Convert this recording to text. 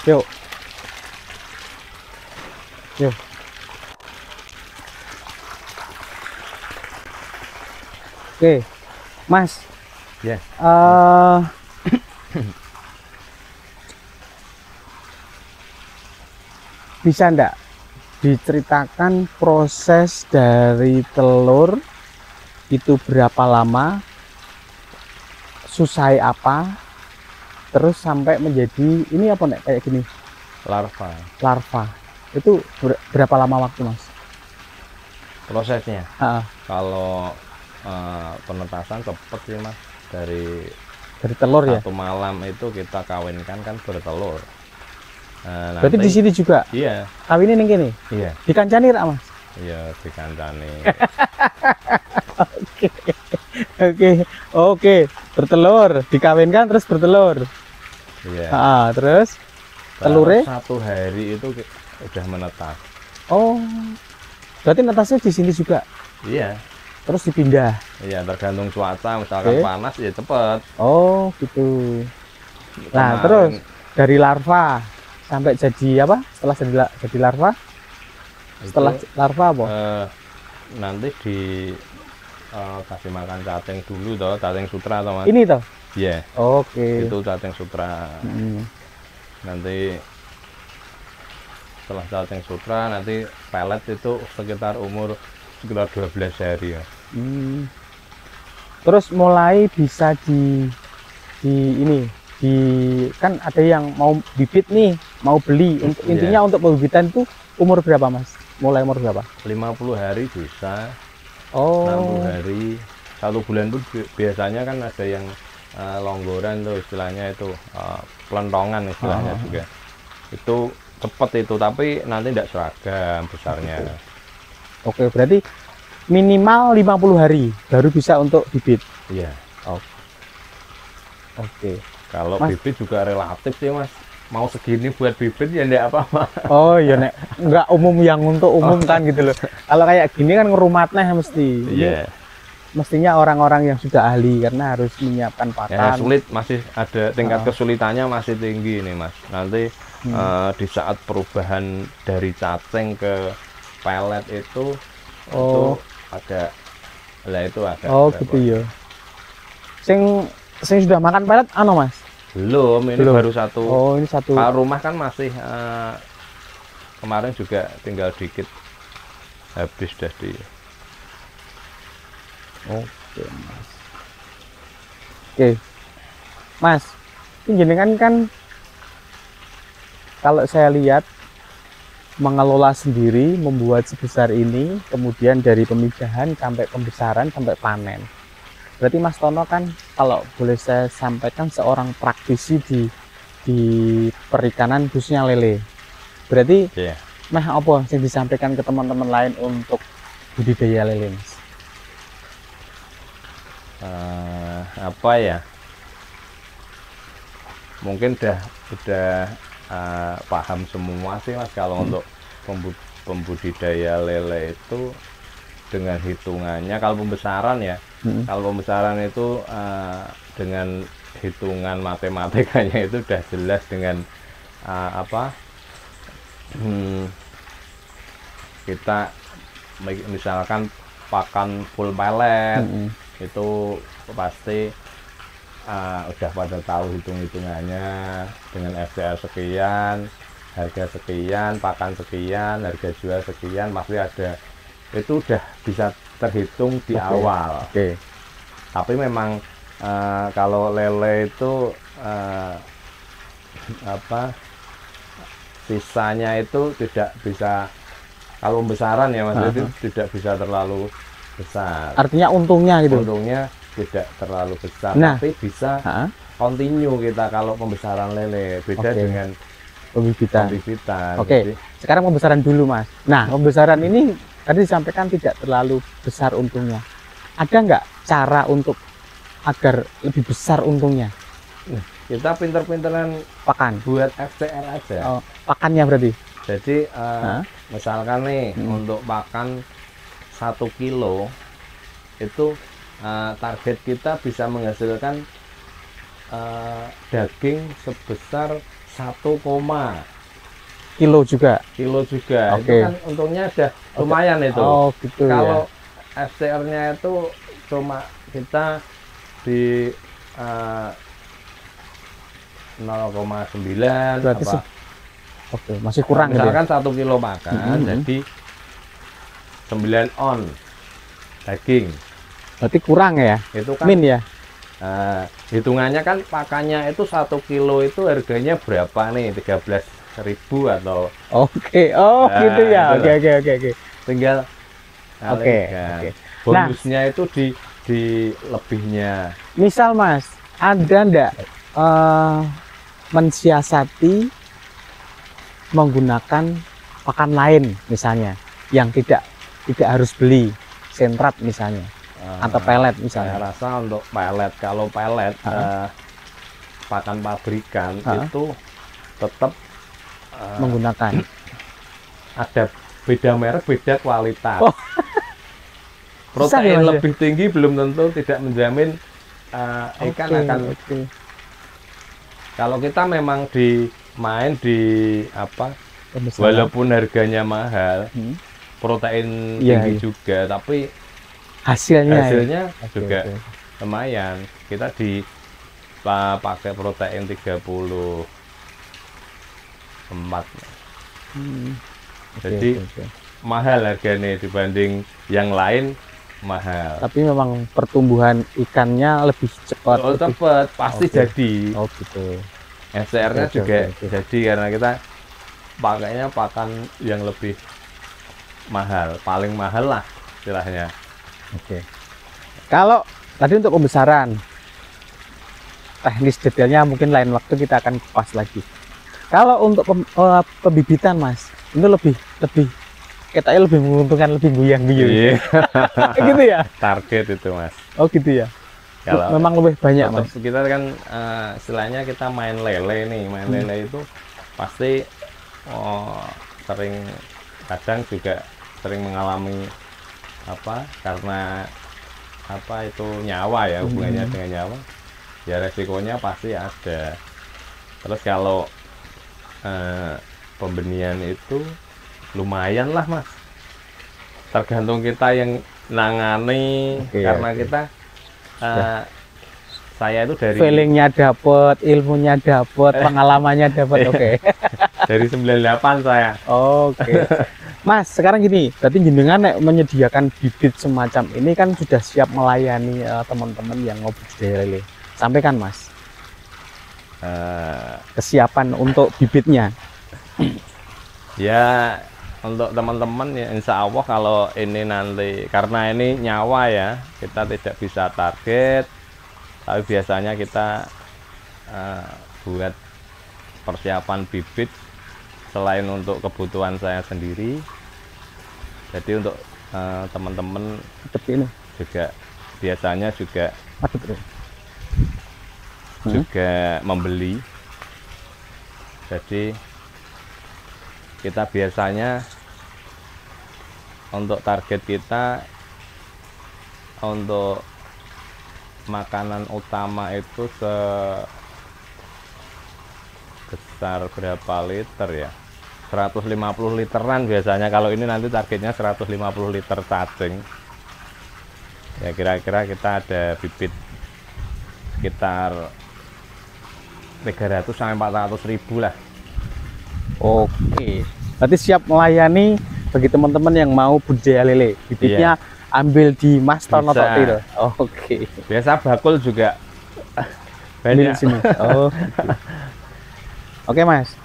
Yuk. Yuk. Oke, Mas. Ya. Bisa ndak diceritakan proses dari telur itu berapa lama, susah apa, terus sampai menjadi ini apa nek kayak gini? Larva. Itu berapa lama waktu, Mas? Prosesnya. Ha, Kalau penetasan cepet sih Mas, dari telur ya. satu malam itu kita kawinkan kan bertelur. Berarti di sini juga Iya. kawinnya ning kene. Iya. Dikancani ra, Mas? Iya, dikancani. Oke. Bertelur, dikawinkan terus bertelur. Iya. Terus telurnya satu hari itu udah menetas. Oh. Berarti netasnya di sini juga. Iya. Terus dipindah. Iya, tergantung cuaca, misalkan panas ya cepet. Oh, gitu. Nah, Kemarin, terus dari larva sampai jadi apa? Setelah jadi larva? Setelah larva apa? Nanti kasih makan cacing dulu toh, cacing sutra toh Mas. Ini toh? Iya. Oke. Itu cacing sutra. Nanti setelah cacing sutra nanti pelet itu sekitar 12 hari ya. Terus mulai bisa di ini kan ada yang mau bibit nih, mau beli. Intinya untuk pembibitan itu umur berapa, Mas? Mulai umur berapa? 50 hari bisa. Oh. 60 hari. 1 bulan pun biasanya kan ada yang longgoran tuh istilahnya itu, pelentongan istilahnya juga. Itu cepet itu, tapi nanti tidak seragam besarnya. Oke, berarti minimal 50 hari baru bisa untuk bibit. Iya. Oke. Kalau bibit juga relatif sih Mas. Mau segini buat bibit ya enggak apa-apa. Oh iya nek, enggak umum yang untuk umum kan gitu loh. Kalau kayak gini kan ngerumatnya mesti. Iya. Mestinya orang-orang yang sudah ahli karena harus menyiapkan pakan. Ya, sulit, masih ada tingkat kesulitannya masih tinggi nih Mas. Nanti di saat perubahan dari cacing ke pelet itu ada itu agak gitu ya. Sing sudah makan pelet Mas? Belum, ini baru satu. Oh, ini satu. Kalau rumah kan masih kemarin juga tinggal dikit habis dah di. Oke, Mas. Oke. Mas, ini jenengan kan kalau saya lihat mengelola sendiri, membuat sebesar ini, kemudian dari pemijahan sampai pembesaran sampai panen. Berarti Mas Tono kan kalau boleh saya sampaikan seorang praktisi di perikanan khususnya lele. Berarti meh apa yang disampaikan ke teman-teman lain untuk budidaya lele, Mas? Apa ya? Mungkin udah paham semua sih Mas kalau untuk pembudidaya lele itu dengan hitungannya. Kalau pembesaran ya, kalau pembesaran itu dengan hitungan matematikanya itu udah jelas dengan kita misalkan pakan full pelet itu pasti udah pada tahu hitung-hitungannya dengan FCR sekian, harga sekian, pakan sekian, harga jual sekian, pasti ada. Itu udah bisa terhitung di awal. Tapi memang kalau lele itu sisanya itu tidak bisa, kalau pembesaran ya Mas, itu tidak bisa terlalu besar. Artinya untungnya gitu. Untungnya tidak terlalu besar, tapi bisa continue kita kalau pembesaran lele. Beda dengan pembibitan. Oke. Sekarang pembesaran dulu Mas. Nah, pembesaran ini tadi disampaikan tidak terlalu besar untungnya. Ada nggak cara untuk agar lebih besar untungnya? Kita pinter-pinteran pakan buat FCR aja. Pakannya berarti. Jadi misalkan nih untuk pakan 1 kilo itu target kita bisa menghasilkan daging sebesar 1, kilo juga. kilo juga. Oke. Itu kan untungnya udah lumayan itu. Oh gitu Kalau ya. FCR-nya itu cuma kita di 0,9 Berarti apa. Oke, masih kurang gitu ya? Misalkan 1 kilo makan, jadi 9 on daging. Berarti kurang ya? Itu kan Min ya? hitungannya kan pakannya itu 1 kilo itu harganya berapa nih? 13.000 atau Oke, oh Nah, gitu ya. itu Oke. tinggal Oke. kalikan. Bonusnya itu di lebihnya. Misal Mas, ada ndak mensiasati menggunakan pakan lain misalnya yang tidak harus beli sentrat misalnya atau pelet Saya misalnya? rasa untuk pelet, kalau pelet pakan pabrikan itu tetap Menggunakan. ada beda merek, beda kualitas. Oh. Susah ya, Protein Mas, ya? lebih tinggi belum tentu tidak menjamin ikan akan. Kalau kita memang main di apa, walaupun harganya mahal, protein tinggi juga, tapi hasilnya juga lumayan. Kita pakai protein 34. Jadi mahal harganya dibanding yang lain, mahal. Tapi memang pertumbuhan ikannya lebih cepat. Oh, cepat, pasti jadi. Oh gitu. FCR-nya juga jadi karena kita pakainya pakan yang lebih mahal, paling mahal lah istilahnya. Oke. Kalau tadi untuk pembesaran, teknis detailnya mungkin lain waktu kita akan kupas lagi. Kalau untuk pembibitan Mas, itu lebih katanya lebih menguntungkan, lebih guyang-guyung. Iya. Gitu ya? Target itu Mas. Oh gitu ya. Kalau memang lebih banyak Mas. Kita kan istilahnya kita main lele nih, lele itu pasti kadang juga sering mengalami karena itu nyawa ya, hubungannya dengan nyawa, ya resikonya pasti ada. Terus kalau pembenihan itu lumayan lah Mas, tergantung kita yang nangani. Karena kita saya itu dari feelingnya dapet, ilmunya dapet, pengalamannya dapet. Oke. Dari 98 saya. Oke. Mas, sekarang gini, berarti jenengan menyediakan bibit semacam ini kan sudah siap melayani teman-teman yang mau budidaya lele. Sampaikan Mas, kesiapan untuk bibitnya. Ya, untuk teman-teman ya insya Allah kalau ini nanti, karena ini nyawa ya, kita tidak bisa target, tapi biasanya kita buat persiapan bibit selain untuk kebutuhan saya sendiri. Jadi untuk teman-teman juga biasanya juga membeli. Jadi kita biasanya untuk target kita untuk makanan utama itu sebesar berapa liter ya, 150 literan biasanya. Kalau ini nanti targetnya 150 liter cacing ya, kira-kira kita ada bibit sekitar 300 sampai 400 ribu lah. Oke, berarti siap melayani bagi teman-teman yang mau budidaya lele. Bibitnya ambil di Mas Tono Toktil. Oke. Biasa bakul juga banyak di sini. Oh. Gitu. Oke Mas,